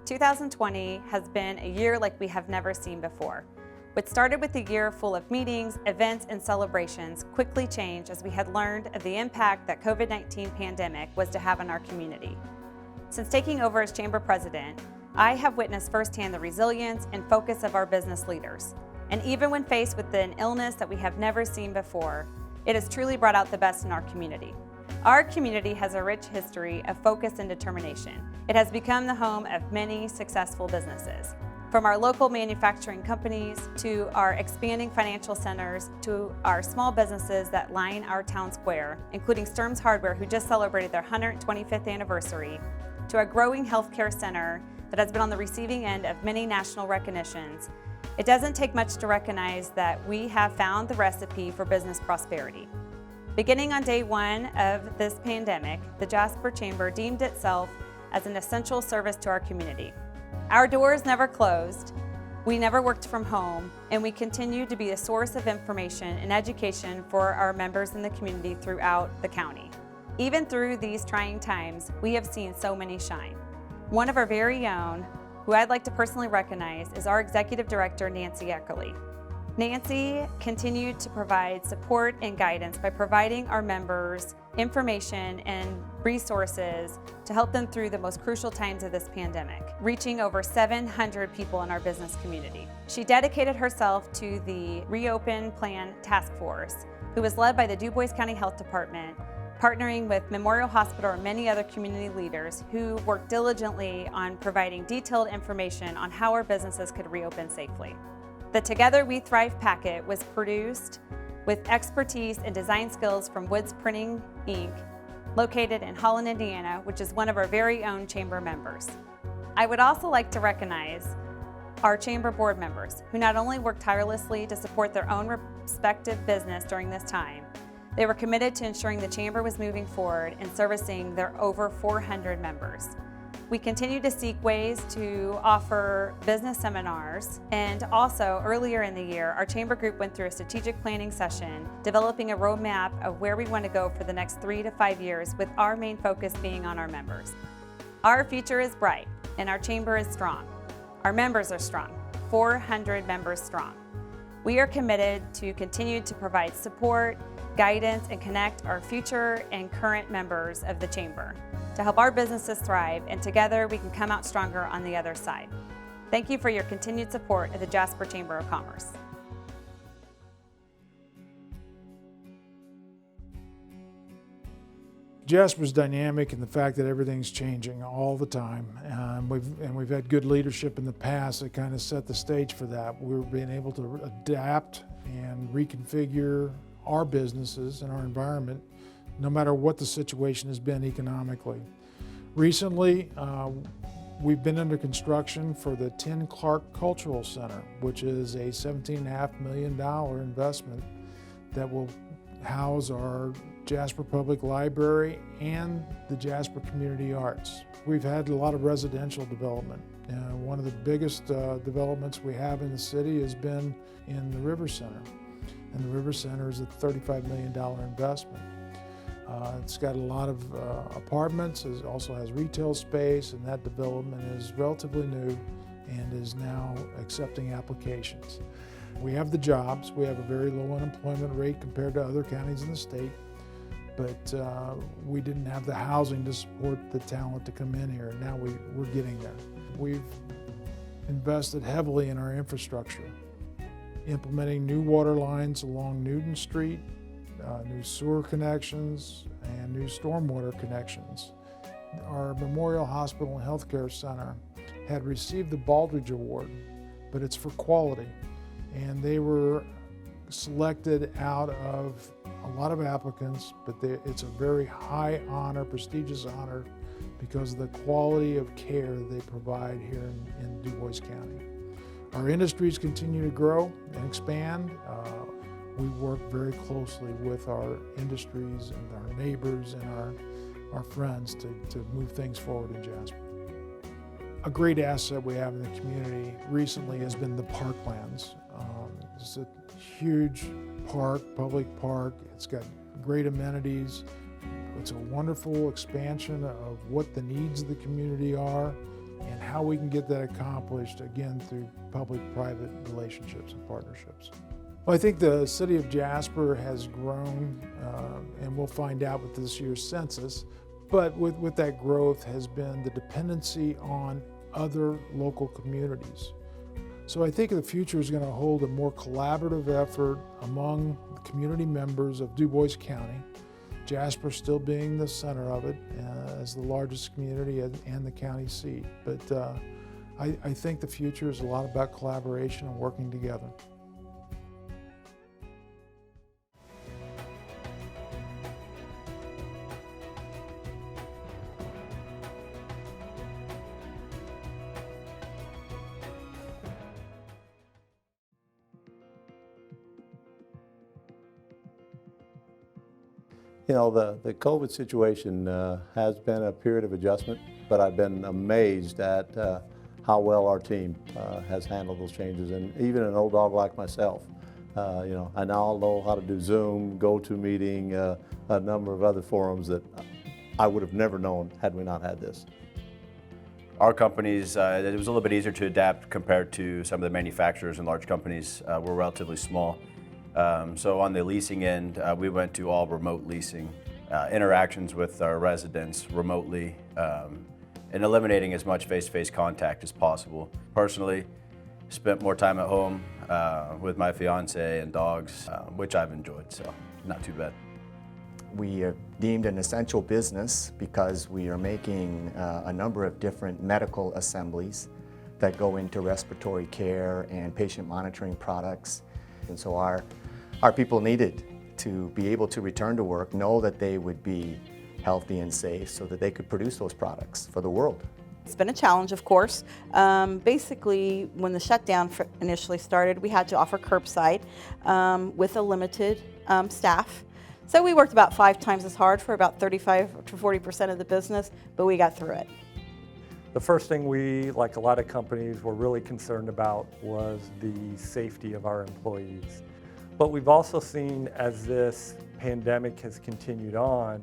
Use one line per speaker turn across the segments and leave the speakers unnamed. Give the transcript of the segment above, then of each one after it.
2020 has been a year like we have never seen before. What started with a year full of meetings, events, and celebrations quickly changed as we had learned of the impact that COVID-19 pandemic was to have on our community. Since taking over as Chamber President, I have witnessed firsthand the resilience and focus of our business leaders. And even when faced with an illness that we have never seen before, it has truly brought out the best in our community. Our community has a rich history of focus and determination. It has become the home of many successful businesses. From our local manufacturing companies, to our expanding financial centers, to our small businesses that line our town square, including Sturm's Hardware, who just celebrated their 125th anniversary, to a growing healthcare center that has been on the receiving end of many national recognitions. It doesn't take much to recognize that we have found the recipe for business prosperity. Beginning on day one of this pandemic, the Jasper Chamber deemed itself as an essential service to our community. Our doors never closed, we never worked from home, and we continue to be a source of information and education for our members in the community throughout the county. Even through these trying times, we have seen so many shine. One of our very own, who I'd like to personally recognize, is our Executive Director, Nancy Eckerly. Nancy continued to provide support and guidance by providing our members information and resources to help them through the most crucial times of this pandemic, reaching over 700 people in our business community. She dedicated herself to the Reopen Plan Task Force, who was led by the Du Bois County Health Department, partnering with Memorial Hospital and many other community leaders who worked diligently on providing detailed information on how our businesses could reopen safely. The Together We Thrive packet was produced with expertise and design skills from Woods Printing, Inc., located in Holland, Indiana, which is one of our very own chamber members. I would also like to recognize our chamber board members, who not only worked tirelessly to support their own respective business during this time, they were committed to ensuring the chamber was moving forward and servicing their over 400 members. We continue to seek ways to offer business seminars, and also earlier in the year, our chamber group went through a strategic planning session, developing a roadmap of where we want to go for the next 3 to 5 years, with our main focus being on our members. Our future is bright, and our chamber is strong. Our members are strong, 400 members strong. We are committed to continue to provide support, guidance, and connect our future and current members of the chamber to help our businesses thrive, and together we can come out stronger on the other side. Thank you for your continued support of the Jasper Chamber of Commerce.
Jasper's dynamic in the fact that everything's changing all the time, and we've had good leadership in the past that kind of set the stage for that. We're being able to adapt and reconfigure our businesses and our environment no matter what the situation has been economically. Recently, we've been under construction for the 10 Clark Cultural Center, which is a $17.5 million investment that will house our Jasper Public Library and the Jasper Community Arts. We've had a lot of residential development. One of the biggest developments we have in the city has been in the River Center. And the River Center is a $35 million investment. It's got a lot of apartments, it also has retail space, and that development is relatively new and is now accepting applications. We have the jobs. We have a very low unemployment rate compared to other counties in the state, but we didn't have the housing to support the talent to come in here, and now we're getting there. We've invested heavily in our infrastructure, implementing new water lines along Newton Street, new sewer connections, and new stormwater connections. Our Memorial Hospital and Healthcare Center had received the Baldrige Award, but it's for quality. And they were selected out of a lot of applicants, but it's a very high honor, prestigious honor, because of the quality of care they provide here in Du Bois County. Our industries continue to grow and expand. We work very closely with our industries and our neighbors and our friends to move things forward in Jasper. A great asset we have in the community recently has been the parklands. It's a huge park, public park. It's got great amenities. It's a wonderful expansion of what the needs of the community are. and how we can get that accomplished, again, through public-private relationships and partnerships. Well, I think the city of Jasper has grown, and we'll find out with this year's census, but with that growth has been the dependency on other local communities. So I think the future is going to hold a more collaborative effort among community members of Du Bois County, Jasper still being the center of it as the largest community and the county seat. But I think the future is a lot about collaboration and working together.
You know, the COVID situation has been a period of adjustment, but I've been amazed at how well our team has handled those changes. And even an old dog like myself, you know, I now know how to do Zoom, GoToMeeting, a number of other forums that I would have never known had we not had this.
Our companies, it was a little bit easier to adapt compared to some of the manufacturers and large companies. We're relatively small. So on the leasing end, we went to all remote leasing, interactions with our residents remotely, and eliminating as much face-to-face contact as possible. Personally, spent more time at home with my fiance and dogs, which I've enjoyed, so not too bad.
We are deemed an essential business because we are making a number of different medical assemblies that go into respiratory care and patient monitoring products. And so our people needed to be able to return to work, know that they would be healthy and safe so that they could produce those products for the world.
It's been a challenge, of course. Basically, when the shutdown initially started, we had to offer curbside with a limited staff. So we worked about 5 times as hard for about 35 to 40% of the business, but we got through it.
The first thing we, like a lot of companies, were really concerned about was the safety of our employees. But we've also seen, as this pandemic has continued on,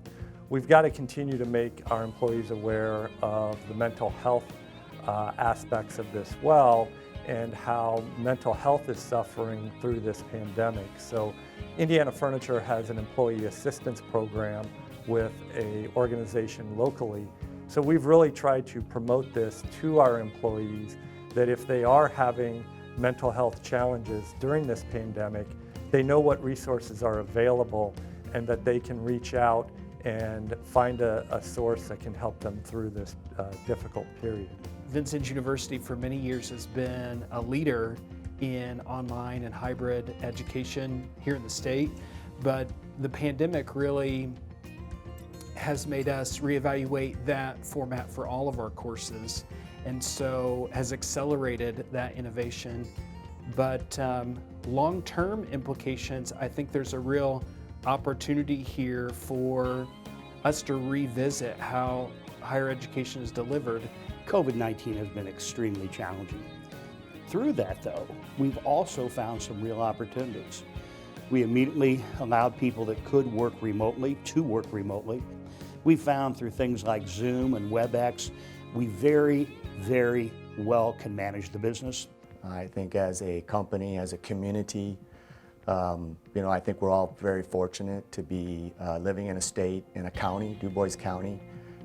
we've got to continue to make our employees aware of the mental health aspects of this well, and how mental health is suffering through this pandemic. So Indiana Furniture has an employee assistance program with an organization locally. So we've really tried to promote this to our employees, that if they are having mental health challenges during this pandemic, they know what resources are available and that they can reach out and find a source that can help them through this difficult period.
Vincent University for many years has been a leader in online and hybrid education here in the state, but the pandemic really has made us reevaluate that format for all of our courses, and so has accelerated that innovation. But long-term implications, I think there's a real opportunity here for us to revisit how higher education is delivered.
COVID-19 has been extremely challenging. Through that, though, we've also found some real opportunities. We immediately allowed people that could work remotely to work remotely. We found through things like Zoom and WebEx, we very, very well can manage the business.
I think as a company, as a community, I think we're all very fortunate to be living in a state, in a county, Du Bois County,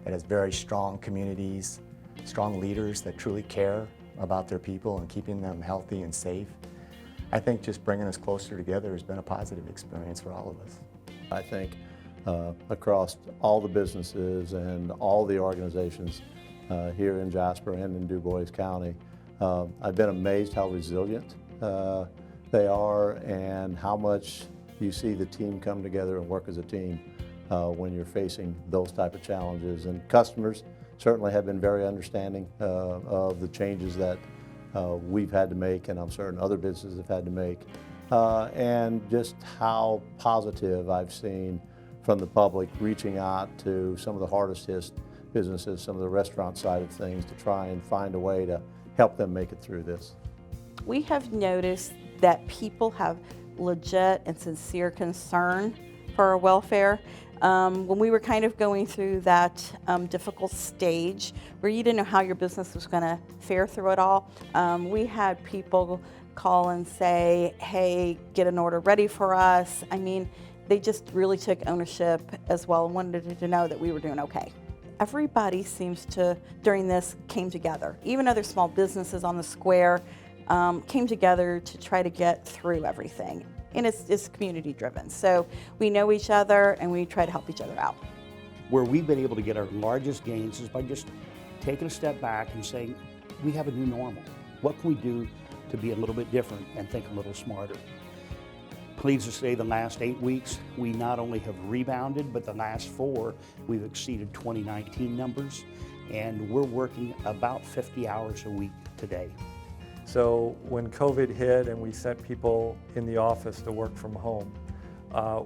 that has very strong communities, strong leaders that truly care about their people and keeping them healthy and safe. I think just bringing us closer together has been a positive experience for all of us.
I think across all the businesses and all the organizations here in Jasper and in Du Bois County, I've been amazed how resilient they are and how much you see the team come together and work as a team when you're facing those type of challenges. And customers certainly have been very understanding of the changes that we've had to make, and I'm certain other businesses have had to make, and just how positive I've seen from the public reaching out to some of the hardest hit businesses, some of the restaurant side of things, to try and find a way to help them make it through this.
We have noticed that people have legit and sincere concern for for our welfare. When we were kind of going through that difficult stage where you didn't know how your business was going to fare through it all, we had people call and say, hey, get an order ready for us. I mean, they just really took ownership as well and wanted to know that we were doing okay. Everybody seems to, during this, came together. Even other small businesses on the square came together to try to get through everything. And it's community driven. So we know each other and we try to help each other out.
Where we've been able to get our largest gains is by just taking a step back and saying, we have a new normal. What can we do to be a little bit different and think a little smarter? Pleased to say the last 8 weeks, we not only have rebounded, but the last 4, we've exceeded 2019 numbers, and we're working about 50 hours a week today.
So when COVID hit and we sent people in the office to work from home,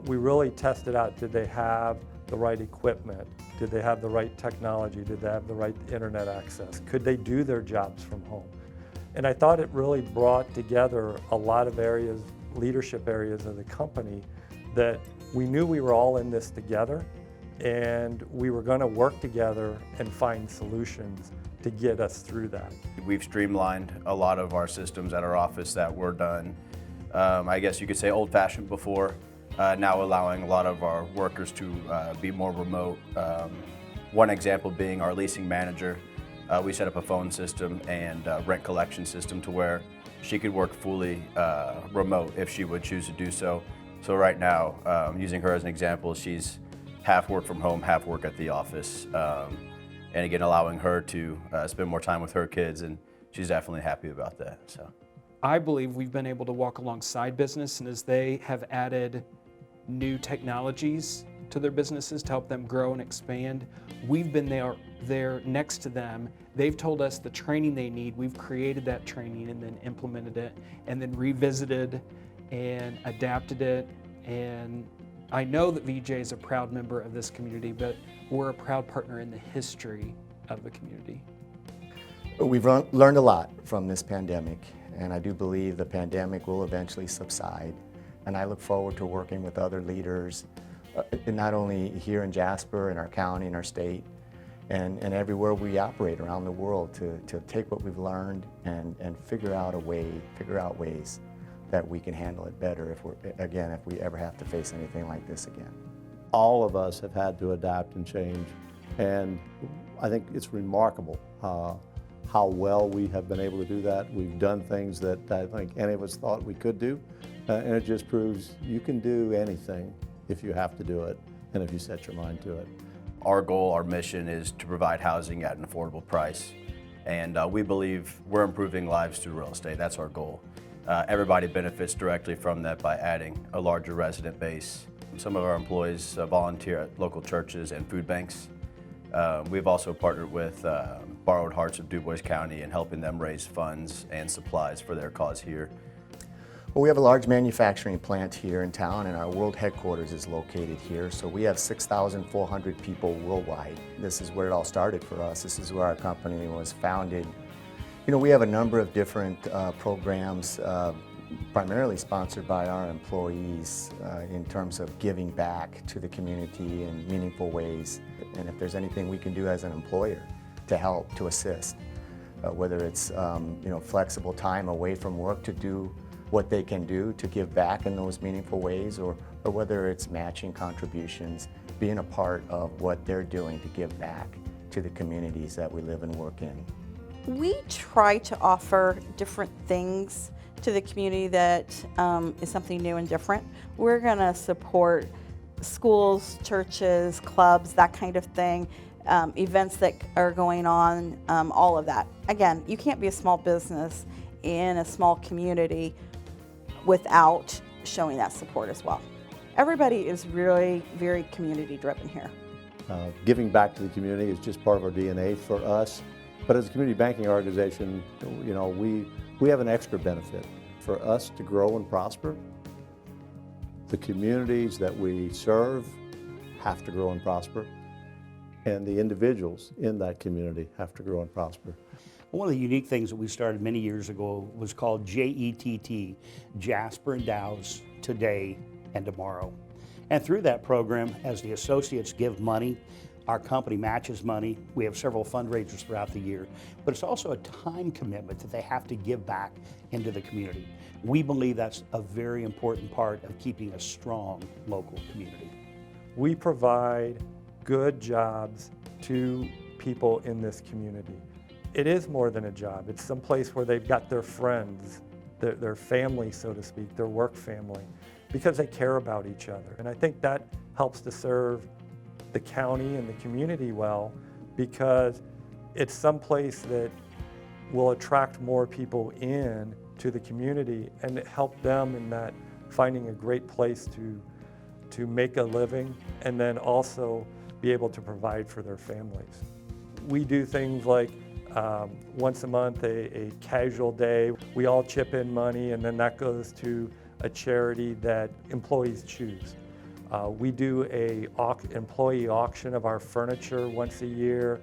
we really tested out, did they have the right equipment? Did they have the right technology? Did they have the right internet access? Could they do their jobs from home? And I thought it really brought together a lot of areas, leadership areas of the company, that we knew we were all in this together and we were going to work together and find solutions to get us through that.
We've streamlined a lot of our systems at our office that were done, I guess you could say old-fashioned before, now allowing a lot of our workers to be more remote. One example being our leasing manager. We set up a phone system and rent collection system to where she could work fully remote if she would choose to do so. So right now, using her as an example, she's half work from home, half work at the office. And again, allowing her to spend more time with her kids, and she's definitely happy about that. So,
I believe we've been able to walk alongside business, and as they have added new technologies to their businesses to help them grow and expand, we've been there next to them. They've told us the training they need. We've created that training and then implemented it and then revisited and adapted it. And I know that VJ is a proud member of this community, but we're a proud partner in the history of the community.
We've learned a lot from this pandemic, and I do believe the pandemic will eventually subside. And I look forward to working with other leaders, not only here in Jasper, in our county, in our state, and everywhere we operate around the world to take what we've learned and figure out ways that we can handle it better if we ever have to face anything like this again.
All of us have had to adapt and change, and I think it's remarkable how well we have been able to do that. We've done things that I think any of us thought we could do, and it just proves you can do anything if you have to do it and if you set your mind to it.
our goal, our mission is to provide housing at an affordable price. And we believe we're improving lives through real estate. That's our goal. Everybody benefits directly from that by adding a larger resident base. Some of our employees volunteer at local churches and food banks. We've also partnered with Borrowed Hearts of DuBois County in helping them raise funds and supplies for their cause here.
Well, we have a large manufacturing plant here in town, and our world headquarters is located here. So we have 6,400 people worldwide. This is where it all started for us. This is where our company was founded. You know, we have a number of different programs, primarily sponsored by our employees in terms of giving back to the community in meaningful ways. And if there's anything we can do as an employer to help, to assist, whether it's flexible time away from work to do what they can do to give back in those meaningful ways, or whether it's matching contributions, being a part of what they're doing to give back to the communities that we live and work in.
We try to offer different things to the community that is something new and different. We're going to support schools, churches, clubs, that kind of thing, events that are going on, all of that. Again, you can't be a small business in a small community without showing that support as well. Everybody is really very community driven here.
Giving back to the community is just part of our DNA for us. But as a community banking organization, we have an extra benefit. For us to grow and prosper, the communities that we serve have to grow and prosper, and the individuals in that community have to grow and prosper.
One of the unique things that we started many years ago was called JETT, Jasper Endows Today and Tomorrow. And through that program, as the associates give money, our company matches money. We have several fundraisers throughout the year, but it's also a time commitment that they have to give back into the community. We believe that's a very important part of keeping a strong local community.
We provide good jobs to people in this community. It is more than a job. It's some place where they've got their friends, their family, so to speak, their work family, because they care about each other. And I think that helps to serve the county and the community well, because it's some place that will attract more people in to the community and help them in that finding a great place to make a living and then also be able to provide for their families. We do things like once a month, a casual day. We all chip in money and then that goes to a charity that employees choose. We do an employee auction of our furniture once a year.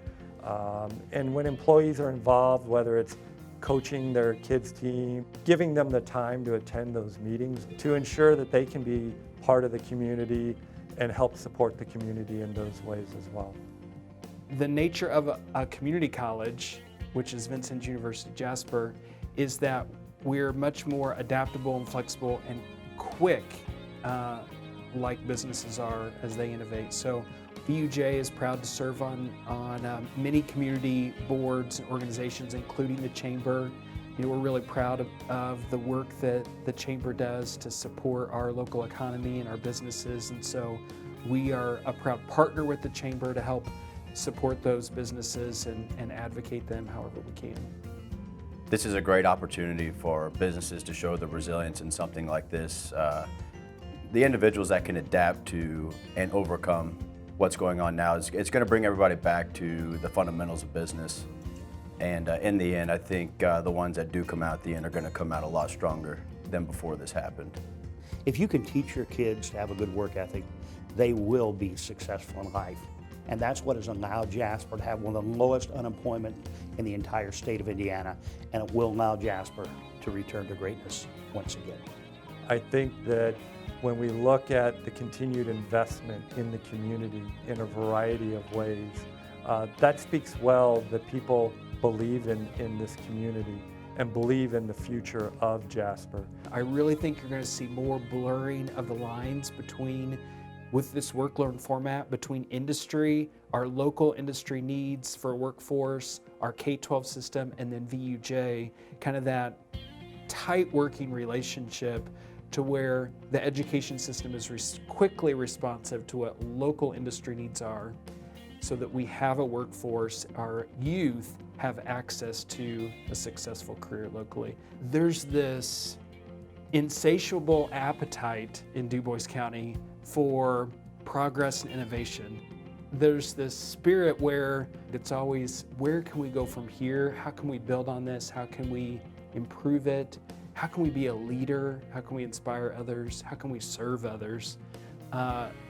And when employees are involved, whether it's coaching their kids' team, giving them the time to attend those meetings to ensure that they can be part of the community and help support the community in those ways as well.
The nature of a community college, which is Vincent University Jasper, is that we're much more adaptable and flexible and quick, like businesses are as they innovate. So VUJ is proud to serve on many community boards and organizations, including the Chamber. You know, we're really proud of the work that the Chamber does to support our local economy and our businesses. And so we are a proud partner with the Chamber to help support those businesses and advocate them however we can.
This is a great opportunity for businesses to show the resilience in something like this. The individuals that can adapt to and overcome what's going on now, it's going to bring everybody back to the fundamentals of business. And in the end, I think the ones that do come out at the end are going to come out a lot stronger than before this happened.
If you can teach your kids to have a good work ethic, they will be successful in life. And that's what has allowed Jasper to have one of the lowest unemployment in the entire state of Indiana, and it will allow Jasper to return to greatness once again.
I think that when we look at the continued investment in the community in a variety of ways, that speaks well that people believe in this community and believe in the future of Jasper.
I really think you're going to see more blurring of the lines between, with this work-learn format, between industry, our local industry needs for a workforce, our K-12 system, and then VUJ, kind of that tight working relationship to where the education system is quickly responsive to what local industry needs are, so that we have a workforce, our youth have access to a successful career locally. There's this insatiable appetite in Du Bois County for progress and innovation. There's this spirit where it's always, where can we go from here? How can we build on this? How can we improve it? How can we be a leader? How can we inspire others? How can we serve others?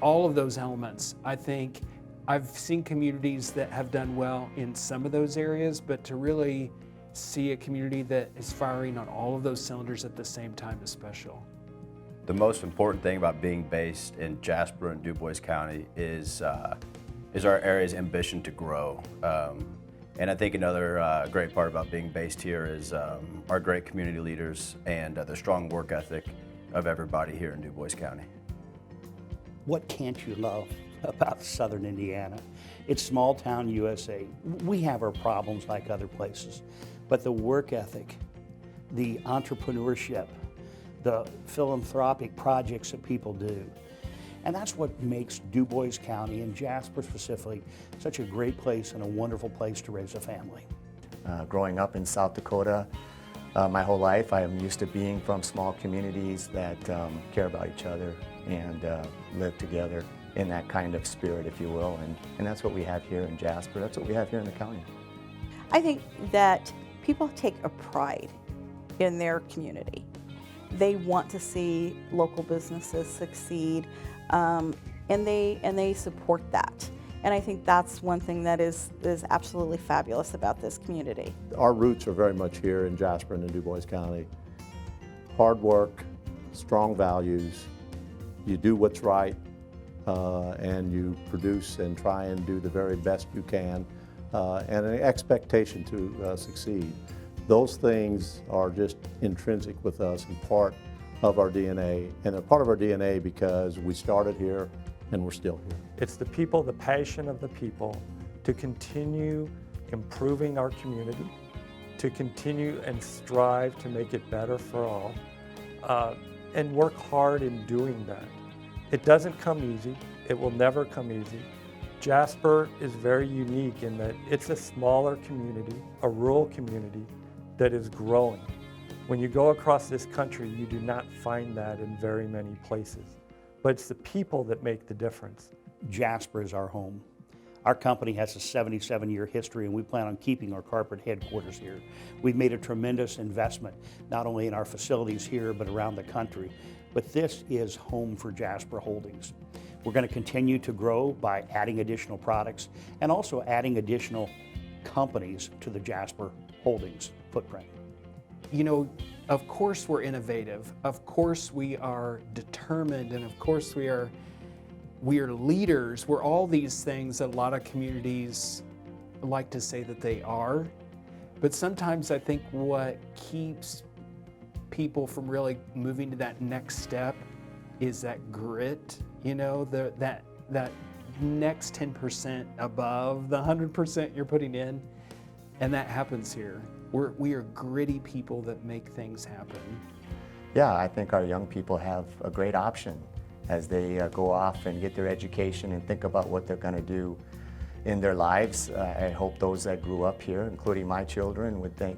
All of those elements, I think, I've seen communities that have done well in some of those areas, but to really see a community that is firing on all of those cylinders at the same time is special.
The most important thing about being based in Jasper and Du Bois County is our area's ambition to grow. And I think another great part about being based here is our great community leaders and the strong work ethic of everybody here in Du Bois County.
What can't you love about Southern Indiana? It's small town USA. We have our problems like other places, but the work ethic, the entrepreneurship, the philanthropic projects that people do, and that's what makes Du Bois County and Jasper specifically such a great place and a wonderful place to raise a family.
Growing up in South Dakota my whole life, I am used to being from small communities that care about each other and live together in that kind of spirit, if you will, and that's what we have here in Jasper. That's what we have here in the county.
I think that people take a pride in their community. They want to see local businesses succeed, and they support that. And I think that's one thing that is absolutely fabulous about this community.
Our roots are very much here in Jasper and in Du Bois County. Hard work, strong values, you do what's right, and you produce and try and do the very best you can, and an expectation to succeed. Those things are just intrinsic with us and part of our DNA, and they're part of our DNA because we started here and we're still here.
It's the people, the passion of the people to continue improving our community, to continue and strive to make it better for all, and work hard in doing that. It doesn't come easy. It will never come easy. Jasper is very unique in that it's a smaller community, a rural community that is growing. When you go across this country, you do not find that in very many places. But it's the people that make the difference.
Jasper is our home. Our company has a 77-year history, and we plan on keeping our corporate headquarters here. We've made a tremendous investment, not only in our facilities here, but around the country. But this is home for Jasper Holdings. We're going to continue to grow by adding additional products and also adding additional companies to the Jasper Holdings footprint.
You know, of course we're innovative, of course we are determined, and of course we are leaders. We're all these things that a lot of communities like to say that they are. But sometimes I think what keeps people from really moving to that next step is that grit, you know, that next 10% above the 100% you're putting in. And that happens here. We are gritty people that make things happen.
Yeah, I think our young people have a great option as they go off and get their education and think about what they're going to do in their lives. I hope those that grew up here, including my children, would think,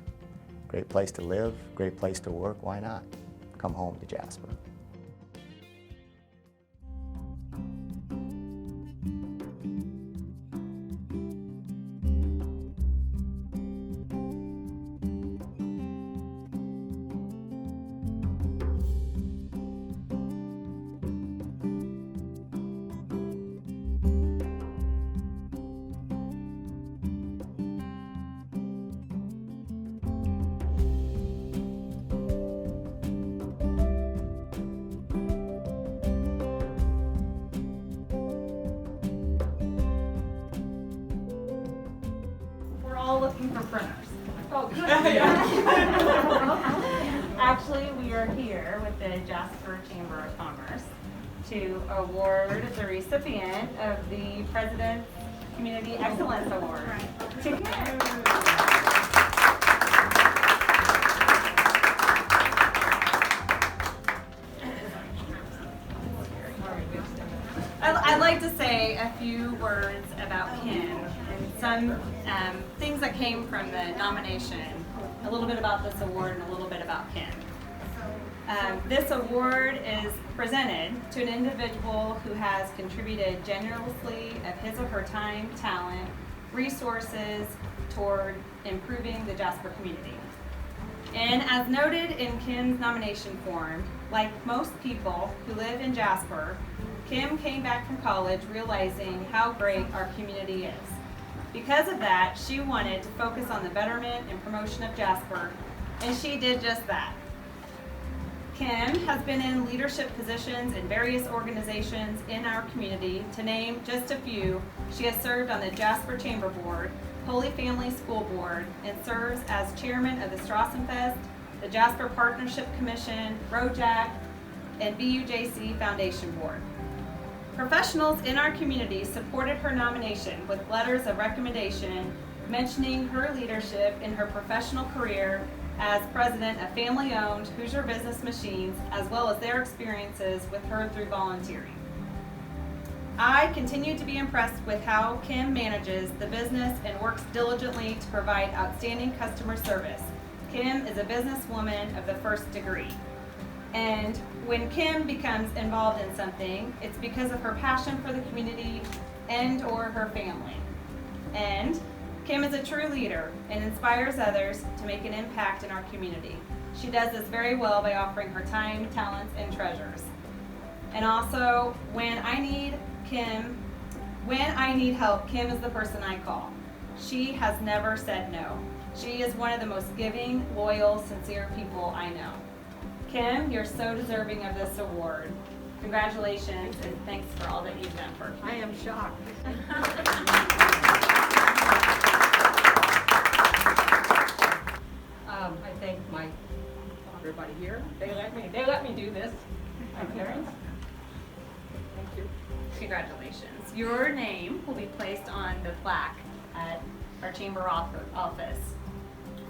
great place to live, great place to work, why not? Come home to Jasper.
All looking for printers. Oh, good. Actually, we are here with the Jasper Chamber of Commerce to award the recipient of the President's Community Excellence Award to Kim. I'd like to say a few words about Kim and some things that came from the nomination, a little bit about this award and a little bit about Kim. This award is presented to an individual who has contributed generously of his or her time, talent, resources toward improving the Jasper community. And as noted in Kim's nomination form, like most people who live in Jasper, Kim came back from college realizing how great our community is. Because of that, she wanted to focus on the betterment and promotion of Jasper, and she did just that. Kim has been in leadership positions in various organizations in our community. To name just a few, she has served on the Jasper Chamber Board, Holy Family School Board, and serves as chairman of the Strassenfest, the Jasper Partnership Commission, ROJAC, and BUJC Foundation Board. Professionals in our community supported her nomination with letters of recommendation mentioning her leadership in her professional career as president of family-owned Hoosier Business Machines, as well as their experiences with her through volunteering. I continue to be impressed with how Kim manages the business and works diligently to provide outstanding customer service. Kim is a businesswoman of the first degree. And when Kim becomes involved in something, it's because of her passion for the community and or her family. And Kim is a true leader and inspires others to make an impact in our community. She does this very well by offering her time, talents, and treasures. And also, when I need help, Kim is the person I call. She has never said no. She is one of the most giving, loyal, sincere people I know. Kim, you're so deserving of this award. Congratulations and thanks for all that you've done for us.
I am shocked. I thank everybody here. They let me do this. My parents. Thank you.
Congratulations. Your name will be placed on the plaque at our chamber office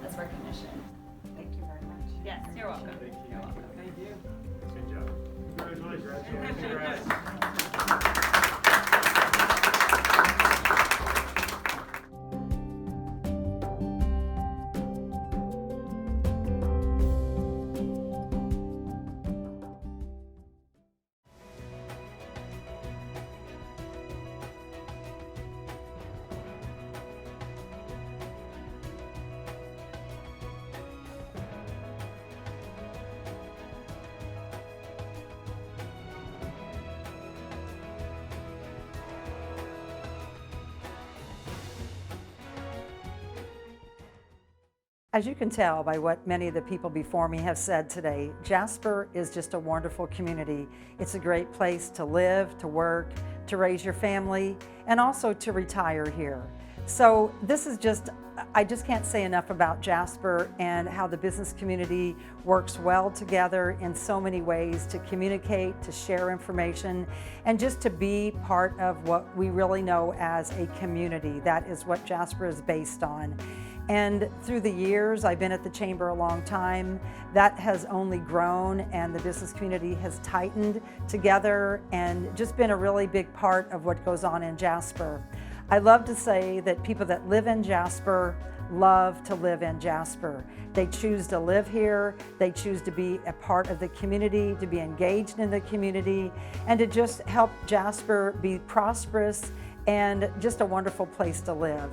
as recognition.
Thank you very much.
Yes, you're welcome. You're welcome.
Thank you.
As you can tell by what many of the people before me have said today, Jasper is just a wonderful community. It's a great place to live, to work, to raise your family, and also to retire here. So this is just, I just can't say enough about Jasper and how the business community works well together in so many ways to communicate, to share information, and just to be part of what we really know as a community. That is what Jasper is based on. And through the years, I've been at the Chamber a long time, that has only grown and the business community has tightened together and just been a really big part of what goes on in Jasper. I love to say that people that live in Jasper love to live in Jasper. They choose to live here, they choose to be a part of the community, to be engaged in the community, and to just help Jasper be prosperous and just a wonderful place to live.